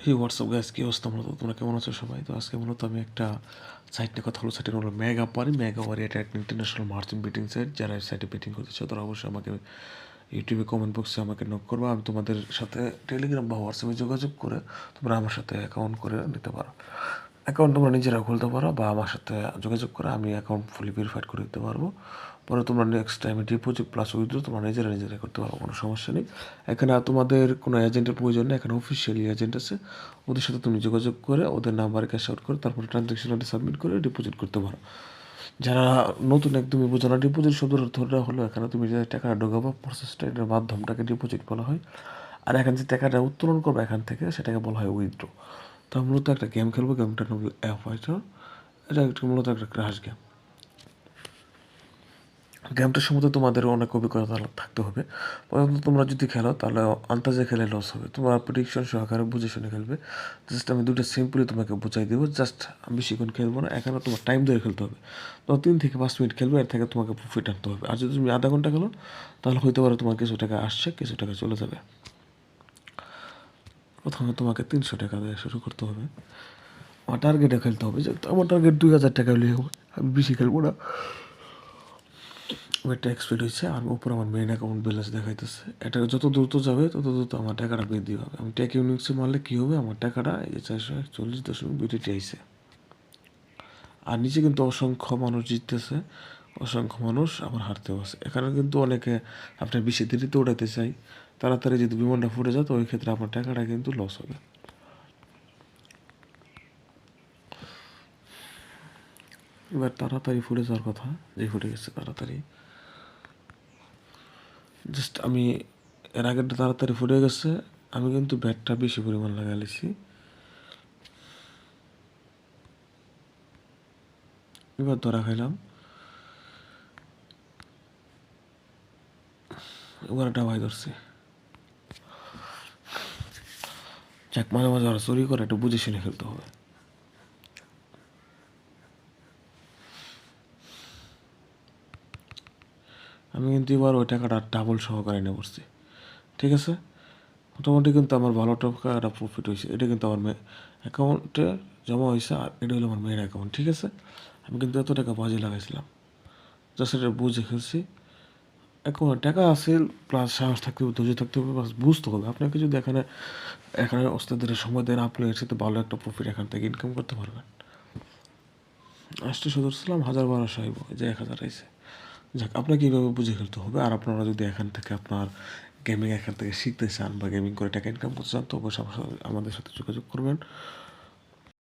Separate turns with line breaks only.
হে WhatsApp guys, কি অবস্থা? মূলত তোমরা কেমন আছো সবাই? তো আজকে মূলত আমি একটা সাইট নিয়ে কথা হলো। সাইটের হলো মেগা ওয়ারি। এটা একটা ইন্টারন্যাশনাল মার্চেন্ট বেটিং সাইট। যারা এই সাইটে বেটিং করতে চাও তারা অবশ্যই আমাকে ইউটিউবে কমেন্ট বক্সে আমাকে নক করবা। আমি তোমাদের সাথে টেলিগ্রাম বা হোয়াটসঅ্যাপে যোগাযোগ করে তোমরা আমার সাথে অ্যাকাউন্ট করে নিতে পারো। অ্যাকাউন্ট তোমরা নিজেরা খুলতে পারো বা আমার সাথে যোগাযোগ করে আমি অ্যাকাউন্ট ফুলি ভেরিফাইড করে দিতে পারবো। পরে তোমরা নেক্সট টাইমে ডিপোজিট প্লাস উইথড্র তোমরা নিজেরা করতে পারো, কোনো সমস্যা নেই। এখানে তোমাদের কোনো এজেন্টের প্রয়োজন নেই। এখানে অফিসিয়ালি এজেন্ট আছে, ওদের সাথে তুমি যোগাযোগ করে ওদের নাম্বারে ক্যাশ আউট করে তারপরে ট্রানজ্যাকশন আইডি সাবমিট করে ডিপোজিট করতে পারো। যারা নতুন একদমই বোঝো না, ডিপোজিট শব্দের অর্থটা হলো এখানে তুমি যে টাকা ঢোকাবো প্রসেসটা, এটার মাধ্যমটাকে ডিপোজিট বলা হয়। আর এখানে যে টাকাটা উত্তোলন করবে এখান থেকে সেটাকে বলা হয় উইথড্র। তো আমি মূলত একটা গেম খেলবো, গেমটার নাম অ্যাপ ফাইটার। এটা একটা মূলত একটা ক্রাশ গেম। গেমটার সম্বন্ধে তোমাদের অনেক অভিজ্ঞতা থাকতে হবে। প্রথমত তোমরা যদি খেলো তাহলে আন্দাজে খেলে লস হবে। তোমরা প্রেডিকশন সহকারে বুঝে শুনে খেলবে। জাস্ট আমি দুটো সিম্পলি তোমাকে বুঝাই দেবো। জাস্ট আমি বেশিক্ষণ খেলবো না, এখানে তোমার টাইম ধরে খেলতে হবে। তো 3 থেকে 5 মিনিট খেলবে, এর থেকে তোমাকে প্রফিট আনতে হবে। আর যদি তুমি আধা ঘন্টা খেলো তাহলে হইতে পারে তোমার কিছু টাকা আসছে, কিছু টাকা চলে যাবে। প্রথমে তোমাকে 300 টাকা দিয়ে শুরু করতে হবে। আমার টার্গেটে খেলতে হবে, যে আমার টার্গেট 2000 টাকা হলে হবে। আমি বেশি খেলবো না। ওয়েটটা এক্সপিড হয়েছে আর উপর আমার মেইন অ্যাকাউন্ট ব্যালেন্স দেখাইতেছে। এটা যত দ্রুত যাবে তত দ্রুত আমার টাকাটা বৃদ্ধি হবে। আমি টেক ইউনিক্সে মারলে কী হবে, আমার টাকাটা এই যে 441.2 আইছে। আর নিচে কিন্তু অসংখ্য মানুষ জিততেছে, অসংখ্য মানুষ আমার হারতেও আছে। এখানে কিন্তু অনেকে আপনার বেশি দেরিতে উঠাইতে চাই, তাড়াতাড়ি যদি বিমানটা ফুটে যায় তো ওই ক্ষেত্রে আপনার টাকাটা কিন্তু লস হবে। এবার তাড়াতাড়ি ফুটে যাওয়ার কথা, যে ফুটে গেছে তাড়াতাড়ি। জাস্ট আমি এর আগেরটা তাড়াতাড়ি ফুটে গেছে, আমি কিন্তু ব্যাটটা বেশি পরিমাণ লাগাইছি। এবার ধরা খাইলাম, এবার একটা ভাই ধরছি। যাক, মাঝে মাঝে ওরা চুরি করে, একটু বুঝে শুনে খেলতে হবে। আমি কিন্তু এবার ওই টাকাটা ডাবল সহকারে নিয়ে পড়ছি। ঠিক আছে, মোটামুটি কিন্তু আমার ভালো টাকা প্রফিট হয়েছে। এটা কিন্তু আমার অ্যাকাউন্টে জমা হয়েছে, আর এটা হলো আমার মেয়ের অ্যাকাউন্ট। ঠিক আছে, আমি কিন্তু এত টাকা বাজে লাগাইছিলাম, জাস্ট এটা বুঝে খেলছি। এখন টাকা আছে, প্লাস সাহস থাকতে হবে, ধৈর্য থাকতে হবে, প্লাস বুঝতে হবে। আপনাকে যদি এখানে এখানে ওস্তাদের সময় দেন, আপনি এর সাথে ভালো একটা প্রফিট এখান থেকে ইনকাম করতে পারবেন। 800 ধরছিলাম, 1000-1200 আইব, যে 1000 আইছে। যাক, আপনাকে কীভাবে বুঝে খেলতে হবে। আর আপনারা যদি এখান থেকে আপনার গেমিং এখান থেকে শিখতে চান বা গেমিং করে টাকা ইনকাম করতে চান তো অবশ্যই আমাদের সাথে যোগাযোগ করবেন।